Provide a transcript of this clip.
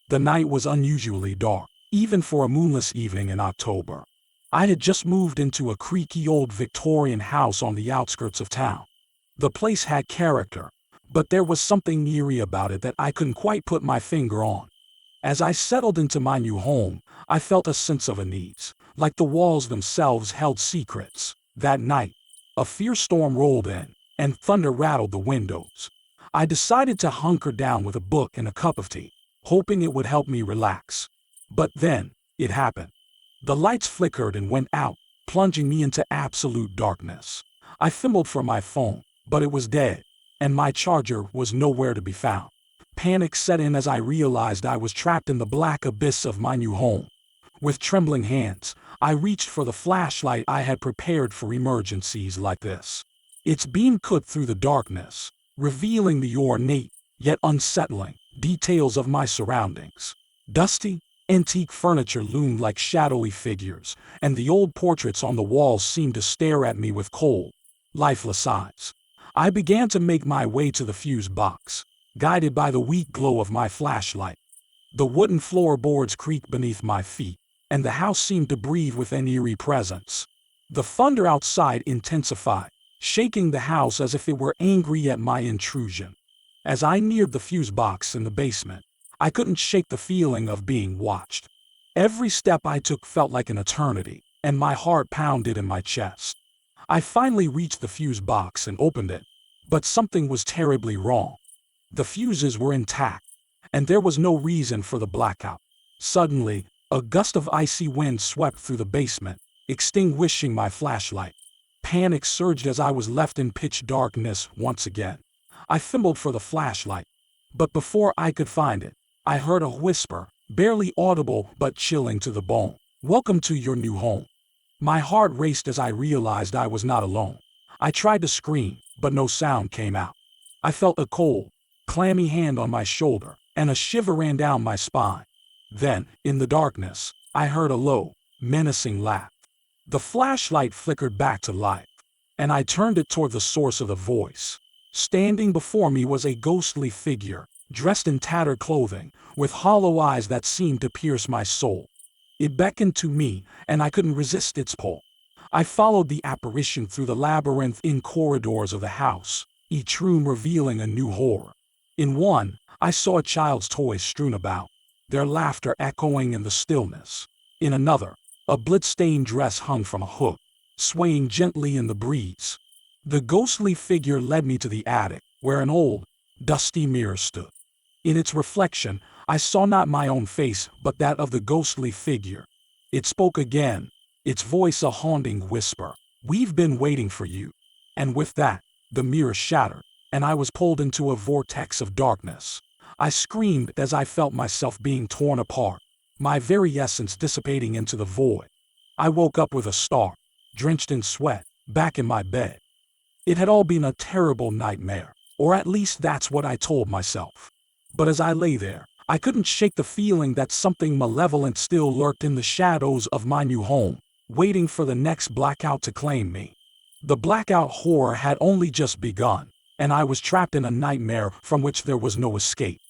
The night was unusually dark, even for a moonless evening in October. I had just moved into a creaky old Victorian house on the outskirts of town. The place had character, but there was something eerie about it that I couldn't quite put my finger on. As I settled into my new home, I felt a sense of unease, like the walls themselves held secrets. That night, a fierce storm rolled in, and thunder rattled the windows. I decided to hunker down with a book and a cup of tea, hoping it would help me relax. But then, it happened. The lights flickered and went out, plunging me into absolute darkness. I fumbled for my phone, but it was dead, and my charger was nowhere to be found. Panic set in as I realized I was trapped in the black abyss of my new home. With trembling hands, I reached for the flashlight I had prepared for emergencies like this. Its beam cut through the darkness, revealing the ornate, yet unsettling, details of my surroundings. Dusty, antique furniture loomed like shadowy figures, and the old portraits on the walls seemed to stare at me with cold, lifeless eyes. I began to make my way to the fuse box, guided by the weak glow of my flashlight. The wooden floorboards creaked beneath my feet, and the house seemed to breathe with an eerie presence. The thunder outside intensified, shaking the house as if it were angry at my intrusion. As I neared the fuse box in the basement, I couldn't shake the feeling of being watched. Every step I took felt like an eternity, and my heart pounded in my chest. I finally reached the fuse box and opened it, but something was terribly wrong. The fuses were intact, and there was no reason for the blackout. Suddenly, a gust of icy wind swept through the basement, extinguishing my flashlight. Panic surged as I was left in pitch darkness once again. I fumbled for the flashlight, but before I could find it, I heard a whisper, barely audible but chilling to the bone. "Welcome to your new home." My heart raced as I realized I was not alone. I tried to scream, but no sound came out. I felt a cold, clammy hand on my shoulder, and a shiver ran down my spine. Then, in the darkness, I heard a low, menacing laugh. The flashlight flickered back to life, and I turned it toward the source of the voice. Standing before me was a ghostly figure, dressed in tattered clothing, with hollow eyes that seemed to pierce my soul. It beckoned to me, and I couldn't resist its pull. I followed the apparition through the labyrinthine corridors of the house, each room revealing a new horror. In one, I saw a child's toys strewn about, their laughter echoing in the stillness. In another, a blood-stained dress hung from a hook, swaying gently in the breeze. The ghostly figure led me to the attic, where an old, dusty mirror stood. In its reflection, I saw not my own face but that of the ghostly figure. It spoke again, its voice a haunting whisper. "We've been waiting for you." And with that, the mirror shattered, and I was pulled into a vortex of darkness. I screamed as I felt myself being torn apart, my very essence dissipating into the void. I woke up with a start, drenched in sweat, back in my bed. It had all been a terrible nightmare, or at least that's what I told myself. But as I lay there, I couldn't shake the feeling that something malevolent still lurked in the shadows of my new home, waiting for the next blackout to claim me. The blackout horror had only just begun, and I was trapped in a nightmare from which there was no escape.